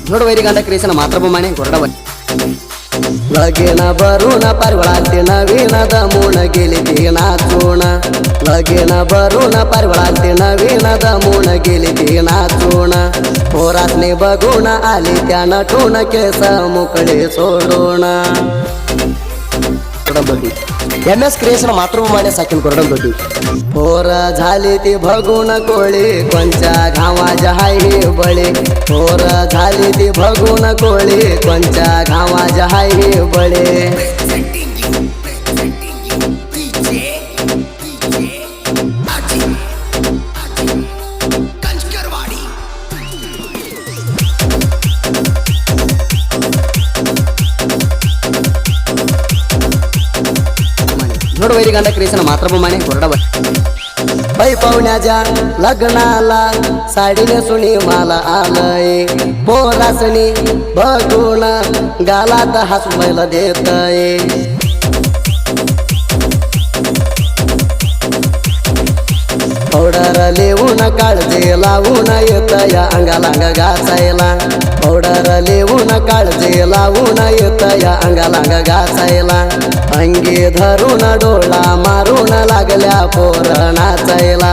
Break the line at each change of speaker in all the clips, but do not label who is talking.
जोडवैरी गांधा creation मातृभूमाने गोरडाबाई लगेन भरून परवळालते नवीन दमून गेली ती नाचून लगेन भरून परवळालते नवीन दमून गेली ती नाचून पोरासने बघून आली त्या नटून केस मोकळे सोडून MS क्रियेशन मातृभूमाने साकीन कोरडंबी पोर झाली ती भगून कोळी कोणच्या घावाच्या हाय बळे पोर झाली ती भगून कोळी कोणच्या घावाच्या हाय बळे जोडवैरी गांधा क्रियेशन मातृभूमाने गोरडाबाई बाई पाहुण्याच्या लग्नाला साडी नेसुनी मला आलंय पोरासनी बघून गालात हसवायला देतय पावडर लिहून काळजी लावून येत या अंगाला घासायला पावडर लिहून काळजी लावून येत या अंगाला घासायला अंगी धरून डोळा मारून लागल्या पोर नाचायला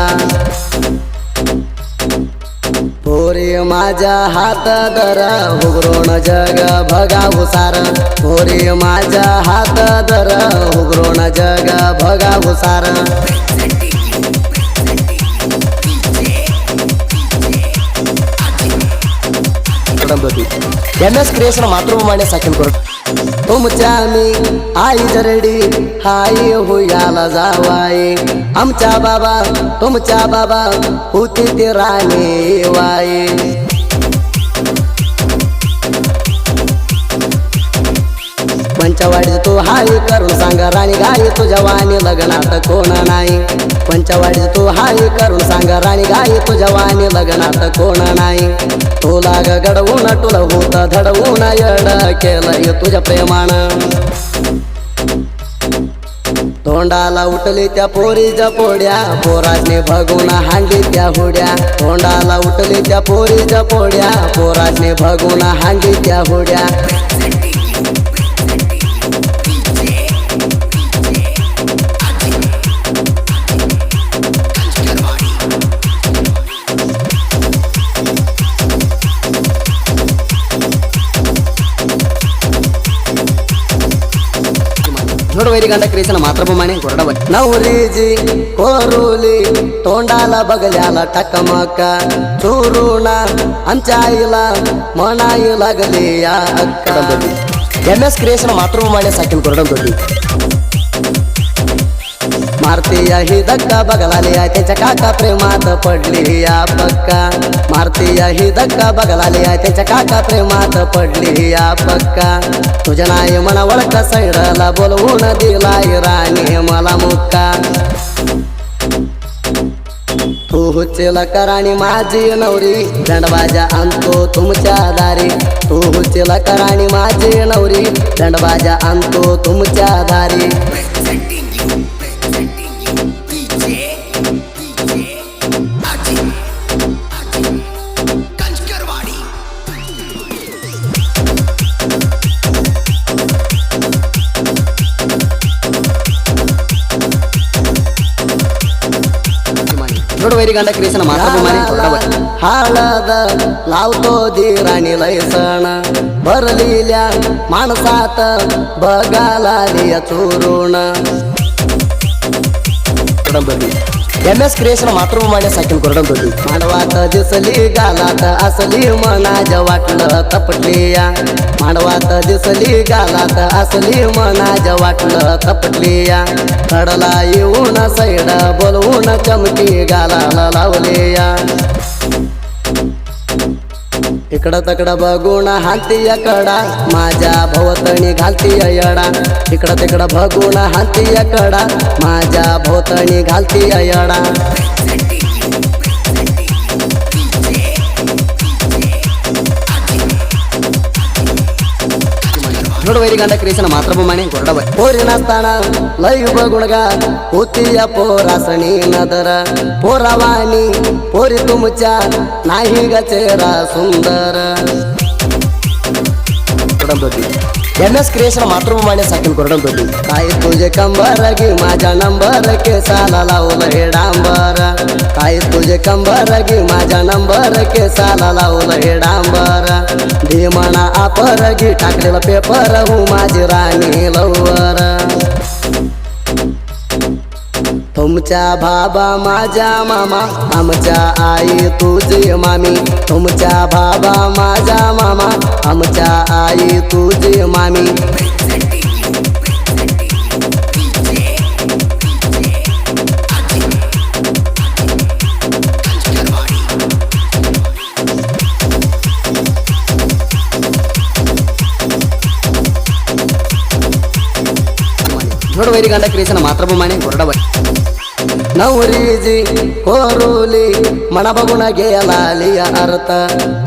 पोरी माझ्या हात धर उघडून जग भगावू सार पोरी माझ्या हात धर उघडून जग भगावू सार MS क्रियेशन मातृभूमाने साकीन कोरड तुमच्या मी आई जरडी हाय होयाला जावाई आमच्या बाबा तुमच्या बाबा होती ते राणी वाई पंचवाडी तू हाय करून सांग राणी गाई तुझ्या वाणी लग्नात कोण नाही पंचवाडी तू हाय करून सांग राणी गाई तुझ्या वाणी लग्नात कोण नाही तुला गडवून तुला होत धडवून येड केलंय तुझ्या प्रेमानं तोंडाला उठली त्या पोरीच्या पोड्या पोराजने भगून हांडी त्या होड्या तोंडाला उठली त्या पोरीच्या पोड्या पोराजने भगून हांडी त्या होड्या जोडवैरी गांधा क्रियेशन मातृभूमाने गोरडाबाई नवरीजी कोरोली तोंडाला बघल्याला टकमका चोरुणा आमच्या आईला म्हणाई लागली या MS क्रियेशन मातृभूमाने साकीन कोरडंबी मारतीया ही धक्का बघलाली त्याच्या काका प्रेमात पडली या पक्का मारतीया ही धक्का बघलाली त्याच्या काका प्रेमात पडली या पक्का तुझ्या नाही म्हणा वळख सैडला बोलवून दिलाय राणी मला मुक्का तू हुच्चेला कराणी माझी नवरी दंडबाजा आणतो तुमच्या दारी तू हुच्चेला कराणी माझी नवरी दंडबाजा आणतो तुमच्या दारी जोडवैरी गांधा क्रियेशन मातृभूमाने गोरडाबाई हळद लावतो धीराणी लयसण भरलेल्या माणसात बघाला लिया चोरून MS क्रियेशन मातृभूमाने साकीन कोरडंबी मांडवात दिसली गालात असली मनाज वाटलं तपटलिया मांडवात दिसली गालात असली मनाज वाटलं तपटलिया कडला येऊन सैड बोलवून चमकी गालाला लावलिया इकडं तकडं बघून हाती कडा माझ्या भोवतणी घालती येडा इकडं तिकडं बघून हाती कडा माझ्या भोवतणी घालती येडा जोडवैरी गांधा क्रियेशन मातृभूमाने गोरडाबाई पोरी नसताना लय बघून गा होती या पोरासणी नदर पोरावानी पोरी तुमच्या नाही ग चेहरा सुंदर
कोरडत होती. MS क्रिएशन मातृभूमीने साकील कोरडत होती.
काय तुझे कंबर गी माझा नंबर केसाला लावलं हे डांबर. काय तुझे कंबर गी माझा नंबर केसाला लावलं हे डांबर. धीमना आपर गी टाकलेलं पेपर हूँ माझी राणी लवर. तुमच्या बाबा माझा मामा आमच्या आई तुझी मामी. तुमच्या बाबा माझा मामा आमच्या आई तुझी मामी.
जोडवैरी गंड क्रिएशन मातृभूमीने कोरडा
नवरीजी कोरोली मना बघून गेला लिया अर्थ.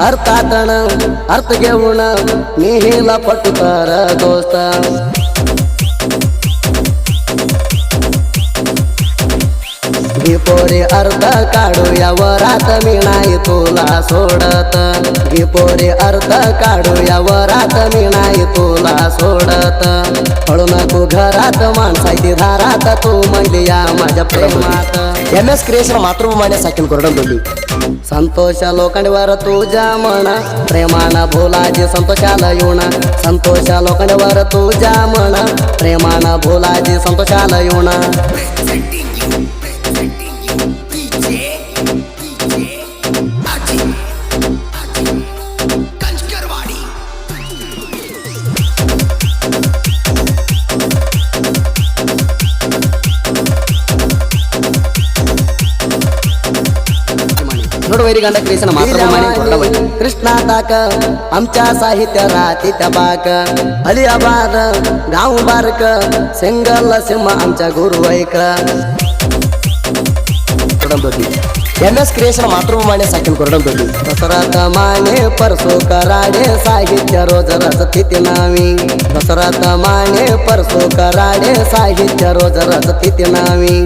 अर्थातन अर्थ घेऊन निहिला पटू तर दोस्त. गिपोरे अर्थ काढूया वरात मी नाही तुला सोडत. गिपोरे अर्थ काढूया वरात मी नाही तुला सोडत. पळू नको घरात माणसाची धारात तू म्हणली या माझ्या प्रेमात.
MS क्रिएशन मातृभूमीने साकील कोरडत होती.
संतोष लोखंडवर तुझ्या म्हणा प्रेमाना भोलाजी संतोषाला येऊन. संतोष लोखंडवर तुझ्या म्हणा प्रेमाना भोलाजी संतोषाला येऊन.
जोडवैरी गंड क्रिएशन मातृभूमीने कोरडा
कृष्णा ताक आमच्या साहित्य रातीच्या बाक. अलियाबाद गाव बारक सिंगल सिंह आमच्या गुरुवैक.
MS क्रिएशन मातृभूमीने साकील कोरडत होती.
दसरात माने परसो कराडे साहित्य रोज रचती नावी. दसरात माने परसो कराडे साहित्य रोज रचती नावी.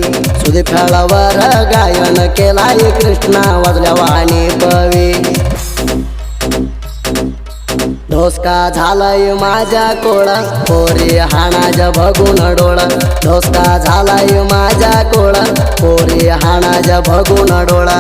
सुधी फेळावर गायन केलाय कृष्णा वाजल्या वाणी पवी. ढोसका झालाय माझ्या कोळा पोरी हाणाज बघून डोळा. ढोसका झालाय माझ्या कोळा पोरी हाणाज बघून डोळा.